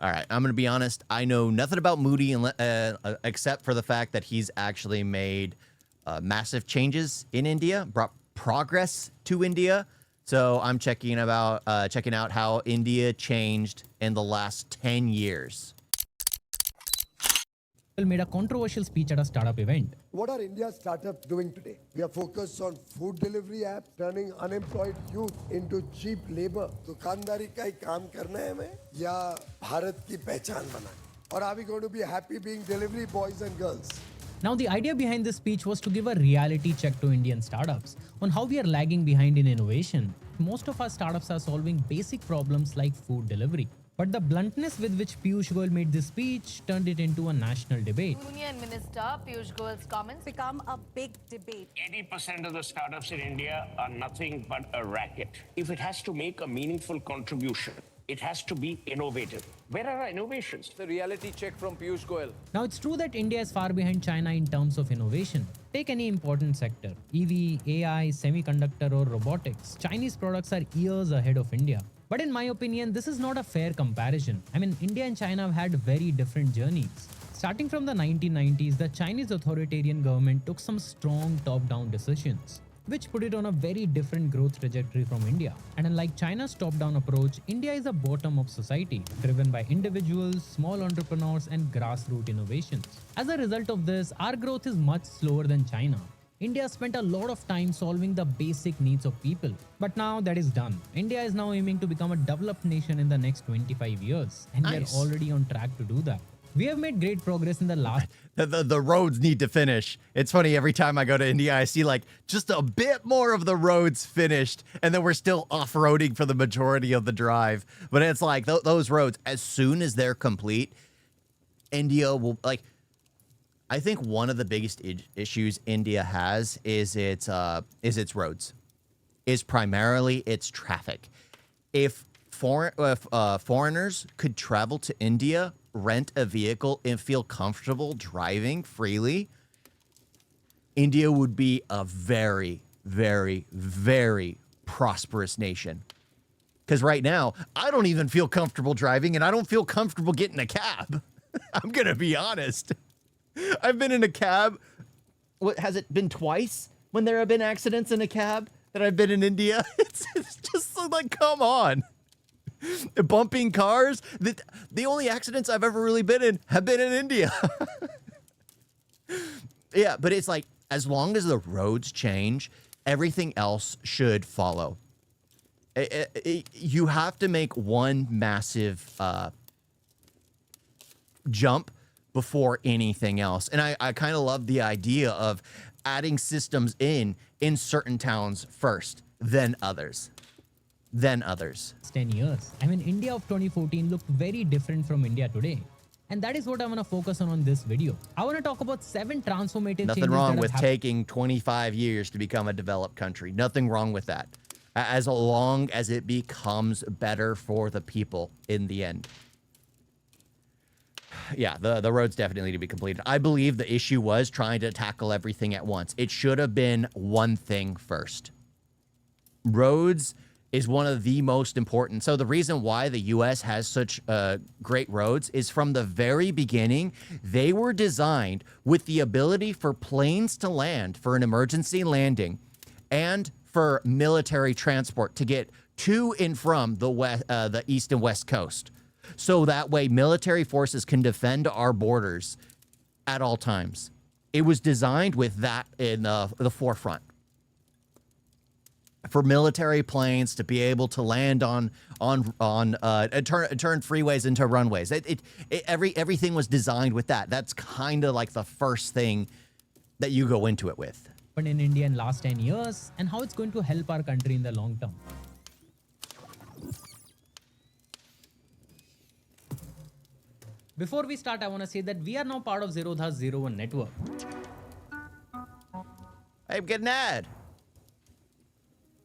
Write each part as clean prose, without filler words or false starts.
All right, I'm going to be honest. I know nothing about Moody except for the fact that he's actually made massive changes in India, brought progress to India. So I'm checking out how India changed in the last 10 years. Made a controversial speech at a startup event. What are India's startups doing today? We are focused on food delivery apps, turning unemployed youth into cheap labor. दुकानदारी का ही काम करना है हमें या भारत की पहचान बनाना? Or are we going to be happy being delivery boys and girls? Now, the idea behind this speech was to give a reality check to Indian startups on how we are lagging behind in innovation. Most of our startups are solving basic problems like food delivery. But the bluntness with which Piyush Goyal made this speech turned it into a national debate. Union Minister Piyush Goyal's comments become a big debate. 80% of the startups in India are nothing but a racket. If it has to make a meaningful contribution, it has to be innovative. Where are our innovations? The reality check from Piyush Goyal. Now, it's true that India is far behind China in terms of innovation. Take any important sector, EV, AI, semiconductor or robotics. Chinese products are years ahead of India. But in my opinion, this is not a fair comparison. I mean, India and China have had very different journeys. Starting from the 1990s, the Chinese authoritarian government took some strong top-down decisions, which put it on a very different growth trajectory from India. And unlike China's top-down approach, India is a bottom-up society, driven by individuals, small entrepreneurs, and grassroots innovations. As a result of this, our growth is much slower than China. India spent a lot of time solving the basic needs of people. But now that is done. India is now aiming to become a developed nation in the next 25 years. And we are already on track to do that. We have made great progress in the last... The roads need to finish. It's funny, every time I go to India, I see like just a bit more of the roads finished, and then we're still off-roading for the majority of the drive. But it's like those roads, as soon as they're complete, India will like... I think one of the biggest issues India has is its roads, is primarily its traffic. If foreigners could travel to India, rent a vehicle, and feel comfortable driving freely, India would be a very, very, very prosperous nation. Because right now, I don't even feel comfortable driving, and I don't feel comfortable getting a cab. I'm going to be honest. I've been in a cab. What has it been twice when there have been accidents in a cab that I've been in India? It's just like, come on. Bumping cars. The only accidents I've ever really been in have been in India. Yeah, but it's like, as long as the roads change, everything else should follow. You have to make one massive jump before anything else. And I kind of love the idea of adding systems in certain towns first, then others. 10 years. I mean, India of 2014 looked very different from India today. And that is what I want to focus on this video. I want to talk about 7 transformative changes. Nothing wrong with taking 25 years to become a developed country. Nothing wrong with that. As long as it becomes better for the people in the end. Yeah, the roads definitely need to be completed. I believe the issue was trying to tackle everything at once. It should have been one thing first. Roads is one of the most important. So the reason why the U.S. has such great roads is from the very beginning, they were designed with the ability for planes to land for an emergency landing and for military transport to get to and from the east and west coast. So that way military forces can defend our borders at all times. It was designed with that in the forefront. For military planes to be able to land on turn freeways into runways. Everything was designed with that. That's kind of like the first thing that you go into it with. But in India in last 10 years and how it's going to help our country in the long term. Before we start, I want to say that we are now part of Zerodha's 01 network. I'm getting an ad.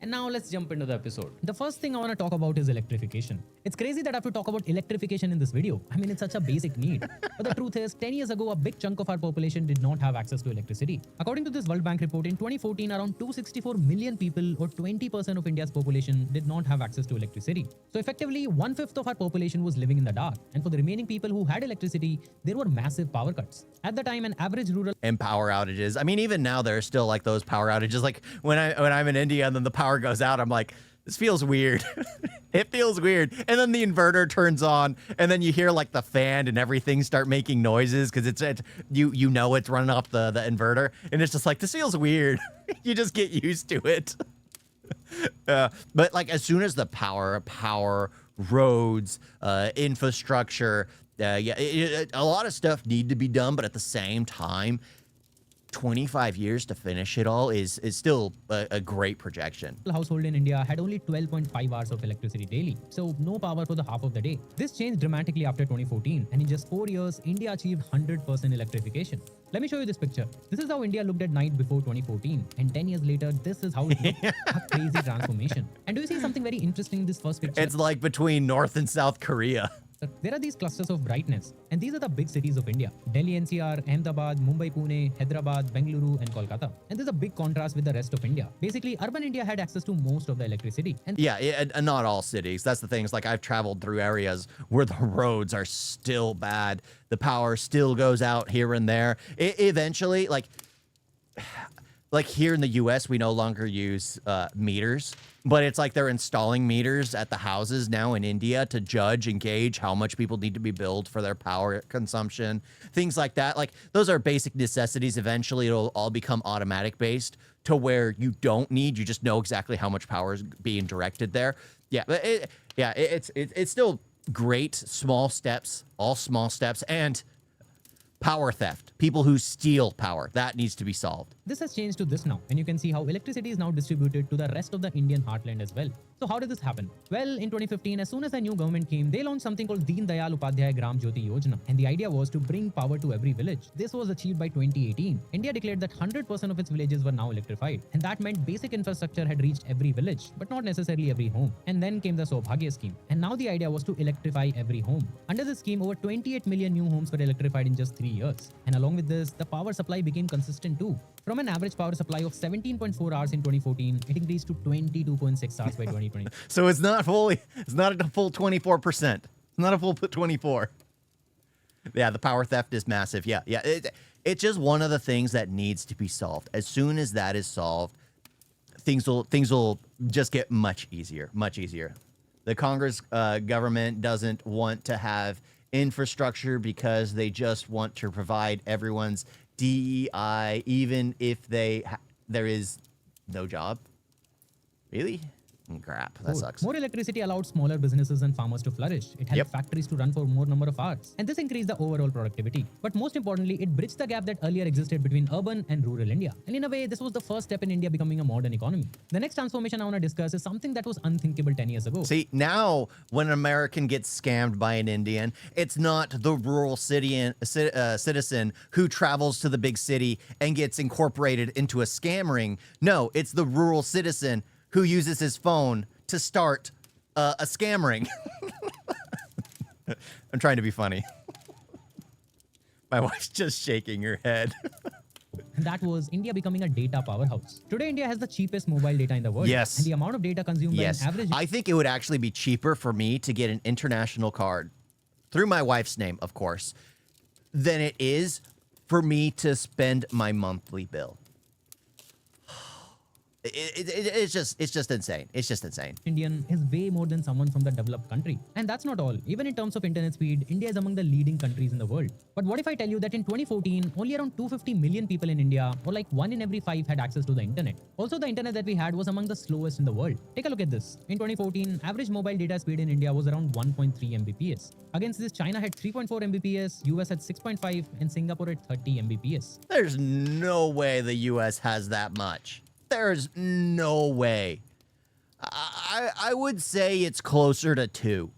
And now let's jump into the episode. The first thing I want to talk about is electrification. It's crazy that I have to talk about electrification in this video. I mean, it's such a basic need. But the truth is, 10 years ago, a big chunk of our population did not have access to electricity. According to this World Bank report, in 2014, around 264 million people, or 20% of India's population, did not have access to electricity. So effectively, 1/5 of our population was living in the dark. And for the remaining people who had electricity, there were massive power cuts. At the time, an average rural And power outages. I mean, even now there are still like those power outages. Like when I'm in India and then the power goes out, I'm like, this feels weird. It feels weird. And then the inverter turns on, and then you hear like the fan and everything start making noises because it's you know it's running off the inverter, and it's just like, this feels weird. You just get used to it. But like as soon as the power, roads, infrastructure, a lot of stuff need to be done, but at the same time, 25 years to finish it all is still a great projection. household in India had only 12.5 hours of electricity daily, so no power for the half of the day. This changed dramatically after 2014, and in just 4 years, India achieved 100% electrification. Let me show you this picture. This is how India looked at night before 2014, and 10 years later, this is how it looked. A crazy transformation. And do you see something very interesting in this first picture? It's like between North and South Korea. There are these clusters of brightness, and these are the big cities of India: Delhi NCR, Ahmedabad, Mumbai Pune, Hyderabad, Bengaluru, and Kolkata. And there's a big contrast with the rest of India. Basically, urban India had access to most of the electricity. And And not all cities. That's the thing. It's like I've traveled through areas where the roads are still bad. The power still goes out here and there. Eventually, like here in the US, we no longer use meters, but it's like they're installing meters at the houses now in India to judge and gauge how much people need to be billed for their power consumption, things like that. Like those are basic necessities. Eventually, it'll all become automatic based to where you don't need, you just know exactly how much power is being directed there. Yeah, but it's still great small steps, all small steps, and power theft. People who steal power, that needs to be solved. this has changed to this now, and you can see how electricity is now distributed to the rest of the Indian heartland as well. So how did this happen? Well, in 2015, as soon as the new government came, they launched something called Deen Dayal Upadhyay Gram Jyoti Yojana, and the idea was to bring power to every village. This was achieved by 2018. India declared that 100% of its villages were now electrified, and that meant basic infrastructure had reached every village, but not necessarily every home. And then came the Saubhagya scheme, and now the idea was to electrify every home. Under this scheme, over 28 million new homes were electrified in just 3 years. And along with this, the power supply became consistent too. From an average power supply of 17.4 hours in 2014, it increased to 22.6 hours by 2020. So it's not a full 24%. It's not a full 24. Yeah, the power theft is massive. Yeah. It's just one of the things that needs to be solved. As soon as that is solved, things will just get much easier. The Congress government doesn't want to have infrastructure because they just want to provide everyone's DEI, even if there is no job. Really? Crap, that sucks. More electricity allowed smaller businesses and farmers to flourish. It helped factories to run for more number of hours. And this increased the overall productivity. But most importantly, it bridged the gap that earlier existed between urban and rural India. And in a way, this was the first step in India becoming a modern economy. The next transformation I want to discuss is something that was unthinkable 10 years ago. See, now when an American gets scammed by an Indian, it's not the rural citizen who travels to the big city and gets incorporated into a scam ring. No, it's the rural citizen who uses his phone to start a scam ring. I'm trying to be funny. My wife's just shaking her head. And that was India becoming a data powerhouse. Today, India has the cheapest mobile data in the world. Yes. And the amount of data consumed by an average... I think it would actually be cheaper for me to get an international card, through my wife's name, of course, than it is for me to spend my monthly bill. It's just insane. It's just insane. Indian is way more than someone from the developed country. And that's not all. Even in terms of internet speed, India is among the leading countries in the world. But what if I tell you that in 2014, only around 250 million people in India, or like 1 in every 5, had access to the internet? Also, the internet that we had was among the slowest in the world. Take a look at this. In 2014, average mobile data speed in India was around 1.3 Mbps. Against this, China had 3.4 Mbps, US had 6.5, and Singapore had 30 Mbps. There's no way the US has that much. There's no way. I would say it's closer to 2.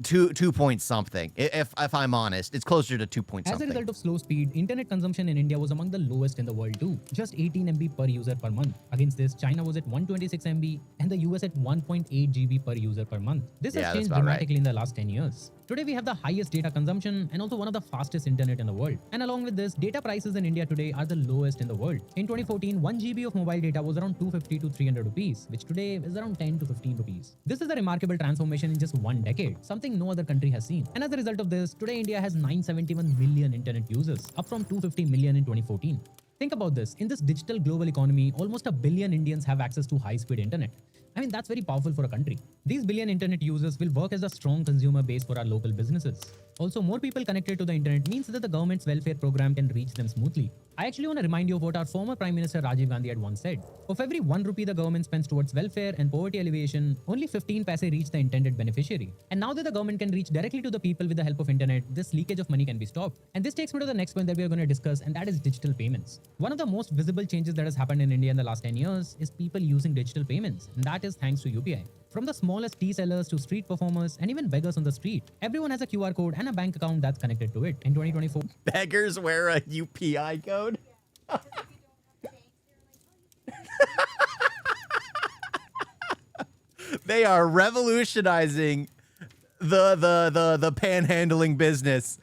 two point something. If I'm honest, it's closer to 2 point As a something. result of slow speed, internet consumption in India was among the lowest in the world too, just 18 MB per user per month. Against this, China was at 126 MB and the US at 1.8 GB per user per month. This Yeah, has that's changed about right. dramatically in the last 10 years. Today we have the highest data consumption and also one of the fastest internet in the world. And along with this, data prices in India today are the lowest in the world. In 2014, 1 GB of mobile data was around 250 to 300 rupees, which today is around 10 to 15 rupees. This is a remarkable transformation in just one decade, something no other country has seen. And as a result of this, today India has 971 million internet users, up from 250 million in 2014. Think about this. In this digital global economy, almost a billion Indians have access to high-speed internet. I mean, that's very powerful for a country. These billion internet users will work as a strong consumer base for our local businesses. Also, more people connected to the internet means that the government's welfare program can reach them smoothly. I actually want to remind you of what our former Prime Minister Rajiv Gandhi had once said. Of every 1 rupee the government spends towards welfare and poverty alleviation, only 15 paise reach the intended beneficiary. And now that the government can reach directly to the people with the help of internet, this leakage of money can be stopped. And this takes me to the next point that we are going to discuss, and that is digital payments. One of the most visible changes that has happened in India in the last 10 years is people using digital payments, and that is thanks to UPI. From the smallest tea sellers to street performers and even beggars on the street, everyone has a QR code and a bank account that's connected to it. In 2024, Beggars wear a UPI code. They are revolutionizing the panhandling business.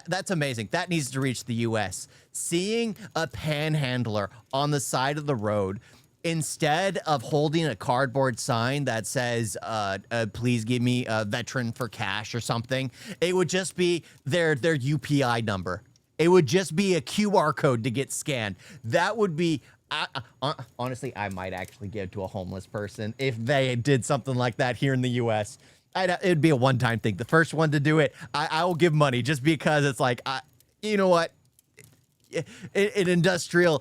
That's amazing. That needs to reach the US. Seeing a panhandler on the side of the road, instead of holding a cardboard sign that says, please give me a veteran for cash or something, it would just be their UPI number. It would just be a QR code to get scanned. That would be, honestly, I might actually give to a homeless person if they did something like that here in the US. It'd be a one-time thing. The first one to do it, I will give money just because it's like, you know what? An industrial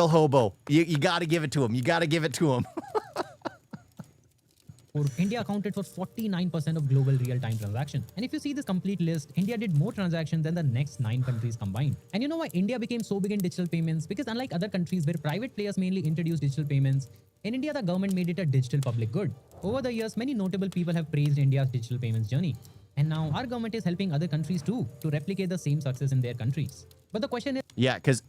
hobo. You got to give it to him. You got to give it to him. India accounted for 49% of global real-time transactions. And if you see this complete list, India did more transactions than the next 9 countries combined. And you know why India became so big in digital payments? Because unlike other countries where private players mainly introduced digital payments, in India the government made it a digital public good. Over the years, many notable people have praised India's digital payments journey. And now our government is helping other countries too to replicate the same success in their countries. But the question is, Yeah, because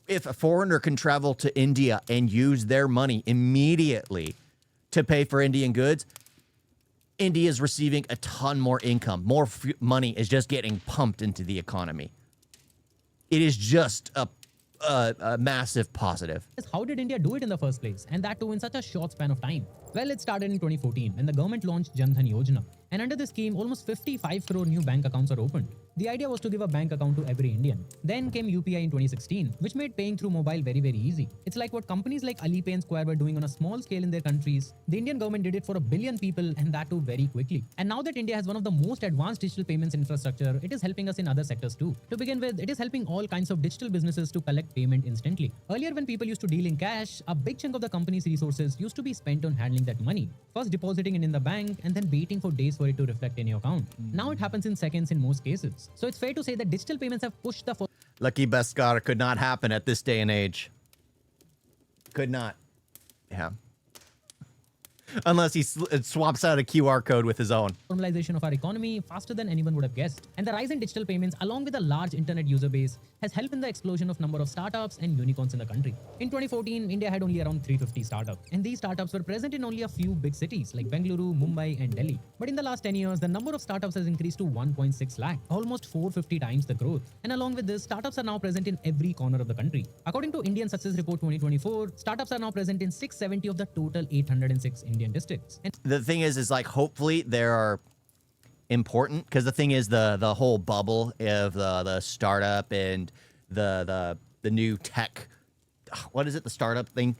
if a foreigner can travel to India and use their money immediately to pay for Indian goods, India is receiving a ton more income. More money is just getting pumped into the economy. It is just a massive positive. how did India do it in the first place? And that too in such a short span of time. Well, it started in 2014 when the government launched Jan Dhan Yojana. And under this scheme, almost 55 crore new bank accounts are opened. The idea was to give a bank account to every Indian. Then came UPI in 2016, which made paying through mobile very, very easy. It's like what companies like Alipay and Square were doing on a small scale in their countries. The Indian government did it for 1 billion people, and that too very quickly. And now that India has one of the most advanced digital payments infrastructure, it is helping us in other sectors too. To begin with, it is helping all kinds of digital businesses to collect payment instantly. Earlier, when people used to deal in cash, a big chunk of the company's resources used to be spent on handling that money. First depositing it in the bank and then waiting for days for it to reflect in your account. Now it happens in seconds in most cases. So it's fair to say that digital payments have pushed the Lucky Beskar could not happen at this day and age. Could not. Yeah. Unless he swaps out a QR code with his own. formalization of our economy faster than anyone would have guessed. And the rise in digital payments, along with a large internet user base, has helped in the explosion of number of startups and unicorns in the country. In 2014, India had only around 350 startups, and these startups were present in only a few big cities like Bengaluru, Mumbai, and Delhi. But in the last 10 years, the number of startups has increased to 1.6 lakh, almost 450 times the growth. And along with this, startups are now present in every corner of the country. According to Indian Success Report 2024, startups are now present in 670 of the total 806 Indian districts. And The thing is like hopefully there are important, because the thing is the whole bubble of the startup and the new tech, what is it, the startup thing,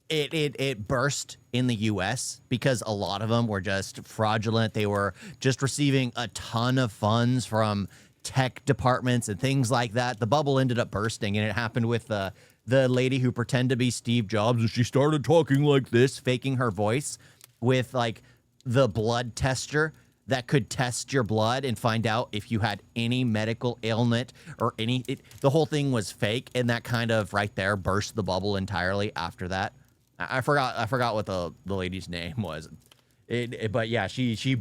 it burst in the US because a lot of them were just fraudulent. They were just receiving a ton of funds from tech departments and things like that. The bubble ended up bursting, and it happened with the lady who pretended to be Steve Jobs, and she started talking like this, faking her voice with like the blood tester that could test your blood and find out if you had any medical ailment or the whole thing was fake, and that kind of right there burst the bubble entirely after that. I forgot what the lady's name was. But yeah, she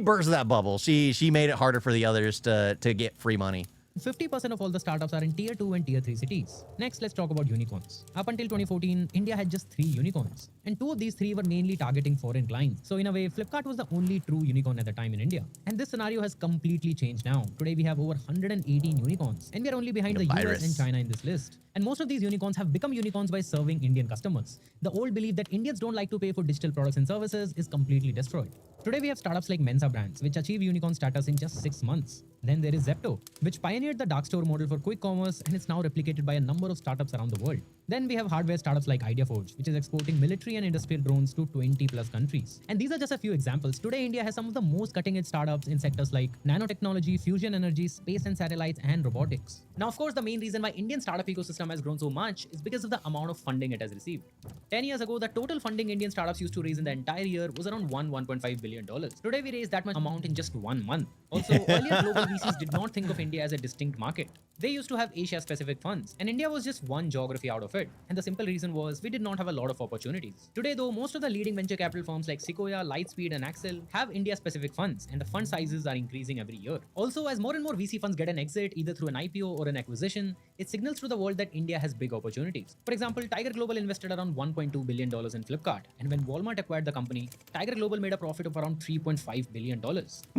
burst that bubble. She made it harder for the others to get free money. 50% of all the startups are in tier 2 and tier 3 cities. Next, let's talk about unicorns. Up until 2014, India had just 3 unicorns, and 2 of these 3 were mainly targeting foreign clients. So in a way, Flipkart was the only true unicorn at the time in India. And this scenario has completely changed now. Today we have over 118 unicorns, and we are only behind the US and China in this list. And most of these unicorns have become unicorns by serving Indian customers. The old belief that Indians don't like to pay for digital products and services is completely destroyed. Today we have startups like Mensa Brands, which achieve unicorn status in just 6 months. Then there is Zepto, which pioneered the dark store model for quick commerce and is now replicated by a number of startups around the world. Then we have hardware startups like IdeaForge, which is exporting military and industrial drones to 20 plus countries. And these are just a few examples. Today India has some of the most cutting edge startups in sectors like nanotechnology, fusion energy, space and satellites, and robotics. Now of course the main reason why Indian startup ecosystem has grown so much is because of the amount of funding it has received. 10 years ago, the total funding Indian startups used to raise in the entire year was around $1.5 billion. Today we raised that much amount in just 1 month. Also, earlier global VCs did not think of India as a distinct market. They used to have Asia-specific funds, and India was just one geography out of it. And the simple reason was we did not have a lot of opportunities. Today though, most of the leading venture capital firms like Sequoia, Lightspeed, and Axel have India-specific funds, and the fund sizes are increasing every year. Also, as more and more VC funds get an exit either through an IPO or an acquisition, it signals to the world that India has big opportunities. For example, Tiger Global invested around $1.2 billion in Flipkart, and when Walmart acquired the company, Tiger Global made a profit of around $3.5 billion.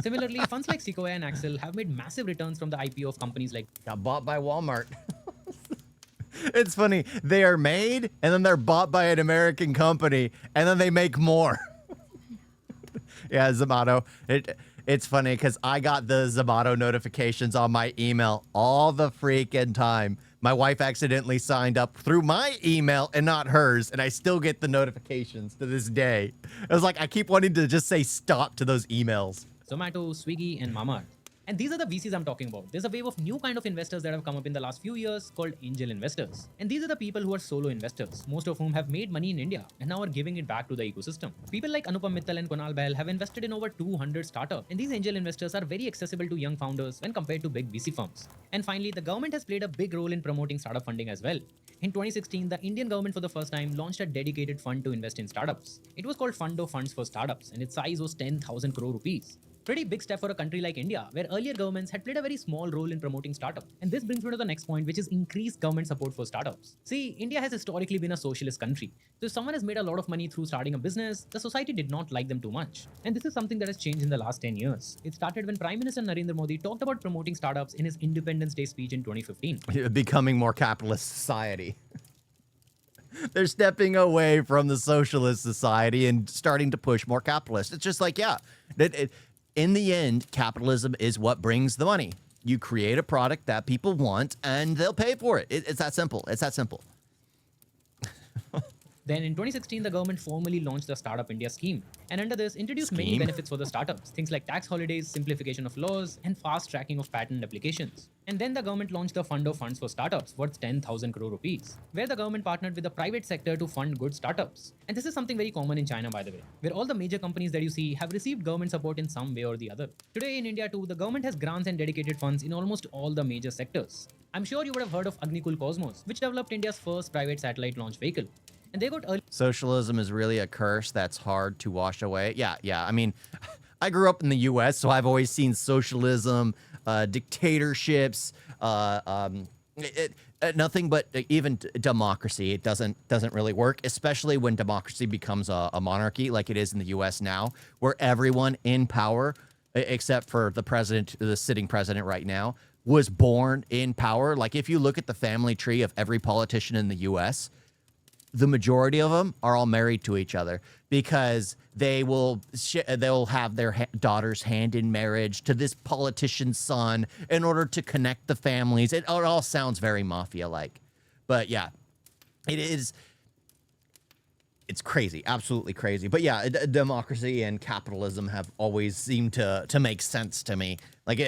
Similarly, funds like Sequoia and Axel have made massive returns from the IPO of companies like Got bought by Walmart. It's funny. They are made and then they're bought by an American company and then they make more. Yeah, Zomato. It's funny because I got the Zomato notifications on my email all the freaking time. My wife accidentally signed up through my email and not hers, and I still get the notifications to this day. I was like, I keep wanting to just say stop to those emails. Zomato, Swiggy, and Mama. And these are the VCs I'm talking about. There's a wave of new kind of investors that have come up in the last few years called angel investors. And these are the people who are solo investors, most of whom have made money in India and now are giving it back to the ecosystem. People like Anupam Mittal and Kunal Bahl have invested in over 200 startups. And these angel investors are very accessible to young founders when compared to big VC firms. And finally, the government has played a big role in promoting startup funding as well. In 2016, the Indian government for the first time launched a dedicated fund to invest in startups. It was called Fund of Funds for Startups, and its size was 10,000 crore rupees. Pretty big step for a country like India, where earlier governments had played a very small role in promoting startups. And this brings me to the next point, which is increased government support for startups. See, India has historically been a socialist country. So if someone has made a lot of money through starting a business, the society did not like them too much. And this is something that has changed in the last 10 years. It started when Prime Minister Narendra Modi talked about promoting startups in his Independence Day speech in 2015. Becoming more capitalist society. They're stepping away from the socialist society and starting to push more capitalist. It's just like, yeah, in the end, capitalism is what brings the money. You create a product that people want and they'll pay for it. It's that simple. It's that simple. Then in 2016, the government formally launched the Startup India scheme, and under this introduced many benefits for the startups, things like tax holidays, simplification of laws, and fast tracking of patent applications. And then the government launched the Fund of Funds for Startups worth 10,000 crore rupees, where the government partnered with the private sector to fund good startups. And this is something very common in China, by the way, where all the major companies that you see have received government support in some way or the other. Today in India too, the government has grants and dedicated funds in almost all the major sectors. I'm sure you would have heard of Agnikul Cosmos, which developed India's first private satellite launch vehicle. And they got early. Socialism is really a curse that's hard to wash away. Yeah. I mean, I grew up in the U.S., so I've always seen socialism, dictatorships, nothing but even democracy. It doesn't really work, especially when democracy becomes a monarchy like it is in the U.S. now, where everyone in power, except for the president, the sitting president right now, was born in power. Like if you look at the family tree of every politician in the U.S., the majority of them are all married to each other because they'll have their daughter's hand in marriage to this politician's son in order to connect the families. It all sounds very mafia-like, but yeah, it is. It's crazy, absolutely crazy. But yeah, democracy and capitalism have always seemed to make sense to me. Like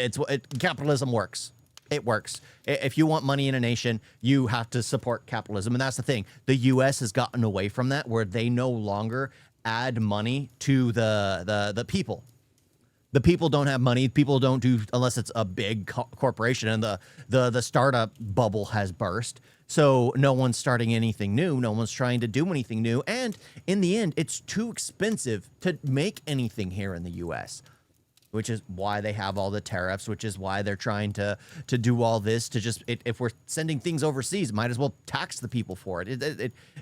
capitalism works. It works. If you want money in a nation, you have to support capitalism. And that's the thing. The U.S. has gotten away from that, where they no longer add money to the people. The people don't have money. People don't do unless it's a big corporation, and the startup bubble has burst. So no one's starting anything new. No one's trying to do anything new. And in the end, it's too expensive to make anything here in the U.S., which is why they have all the tariffs, which is why they're trying to do all this to just, if we're sending things overseas, might as well tax the people for it.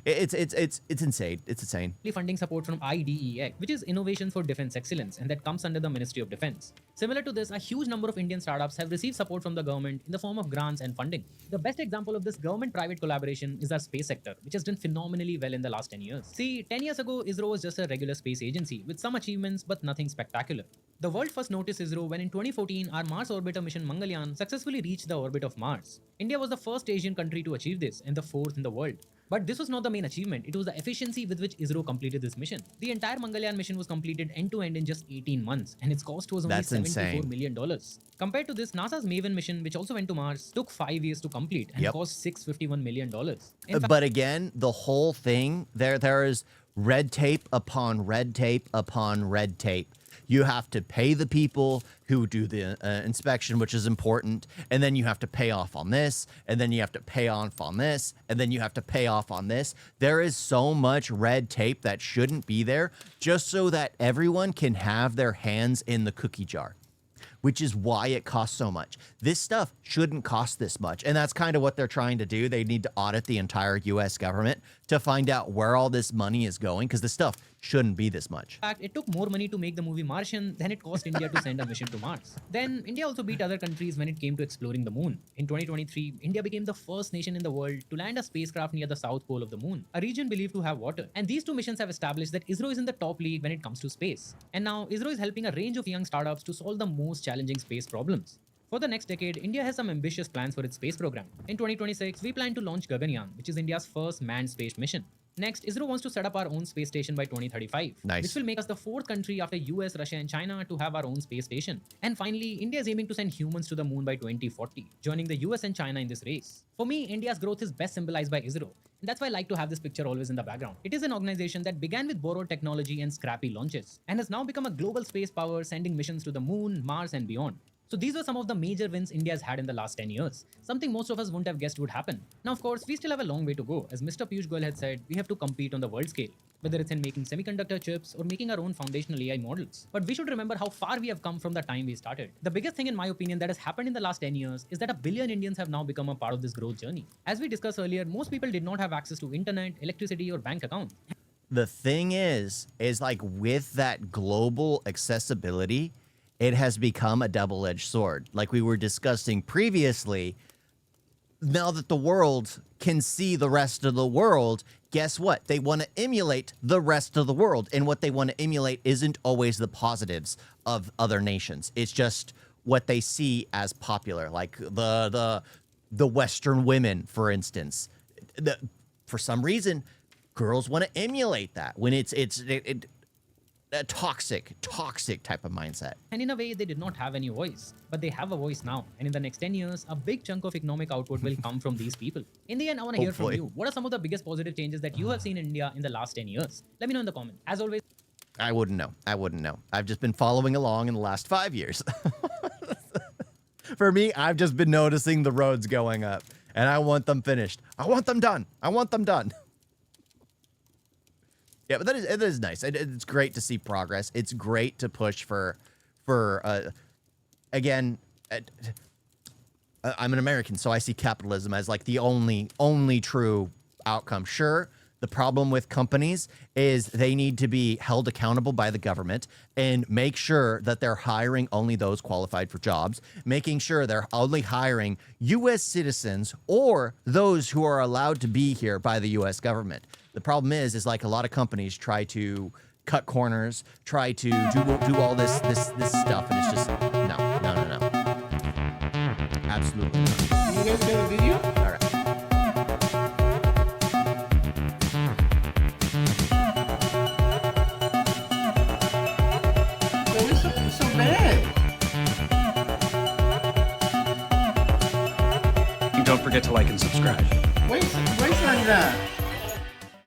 It's insane. It's insane. Funding support from IDEX, which is Innovation for Defense Excellence, and that comes under the Ministry of Defense. Similar to this, a huge number of Indian startups have received support from the government in the form of grants and funding. The best example of this government-private collaboration is our space sector, which has done phenomenally well in the last 10 years. See, 10 years ago, ISRO was just a regular space agency with some achievements but nothing spectacular. The world first noticed ISRO when in 2014 our Mars orbiter mission Mangalyaan successfully reached the orbit of Mars. India was the first Asian country to achieve this and the fourth in the world. But this was not the main achievement, it was the efficiency with which ISRO completed this mission. The entire Mangalyaan mission was completed end-to-end in just 18 months, and its cost was only $74 million. Compared to this, NASA's Maven mission, which also went to Mars, took 5 years to complete and cost $651 million. But again, the whole thing, there is red tape upon red tape upon red tape. You have to pay the people who do the inspection, which is important, and then you have to pay off on this, and then you have to pay off on this, and then you have to pay off on this. There is so much red tape that shouldn't be there, just so that everyone can have their hands in the cookie jar, which is why it costs so much. This stuff shouldn't cost this much, and that's kind of what they're trying to do. They need to audit the entire U.S. government to find out where all this money is going, because this stuff shouldn't be this much. In fact, it took more money to make the movie Martian than it cost India to send a mission to Mars. Then, India also beat other countries when it came to exploring the moon. In 2023, India became the first nation in the world to land a spacecraft near the south pole of the moon, a region believed to have water. And these two missions have established that ISRO is in the top league when it comes to space. And now, ISRO is helping a range of young startups to solve the most challenging space problems. For the next decade, India has some ambitious plans for its space program. In 2026, we plan to launch Gaganyaan, which is India's first manned space mission. Next, ISRO wants to set up our own space station by 2035. Nice. This will make us the fourth country after US, Russia and China to have our own space station. And finally, India is aiming to send humans to the moon by 2040, joining the US and China in this race. For me, India's growth is best symbolized by ISRO. And that's why I like to have this picture always in the background. It is an organization that began with borrowed technology and scrappy launches, and has now become a global space power, sending missions to the moon, Mars and beyond. So these were some of the major wins India has had in the last 10 years, something most of us wouldn't have guessed would happen. Now, of course, we still have a long way to go. As Mr. Piyush Goyal had said, we have to compete on the world scale, whether it's in making semiconductor chips or making our own foundational AI models. But we should remember how far we have come from the time we started. The biggest thing, in my opinion, that has happened in the last 10 years is that 1 billion Indians have now become a part of this growth journey. As we discussed earlier, most people did not have access to internet, electricity or bank accounts. The thing is like with that global accessibility, it has become a double-edged sword. Like we were discussing previously, now that the world can see the rest of the world, guess what? They want to emulate the rest of the world. And what they want to emulate isn't always the positives of other nations. It's just what they see as popular, like the Western women, for instance. For some reason, girls want to emulate that when it's a toxic type of mindset. And in a way, they did not have any voice, but they have a voice now. And in the next 10 years, a big chunk of economic output will come from these people. In the end, I want to hear from you. What are some of the biggest positive changes that you have seen in India in the last 10 years? Let me know in the comments. As always, I wouldn't know. I've just been following along in the last 5 years. For me, I've just been noticing the roads going up, and I want them finished. I want them done. Yeah, but it is nice. It's great to see progress. It's great to push for again, I'm an American, so I see capitalism as like the only true outcome. Sure, the problem with companies is they need to be held accountable by the government and make sure that they're hiring only those qualified for jobs, making sure they're only hiring U.S. citizens or those who are allowed to be here by the U.S. government. The problem is like a lot of companies try to cut corners, try to do all this stuff, and it's just no. Absolutely not. You guys got a video? All right. What's so bad? And don't forget to like and subscribe. Wait on that.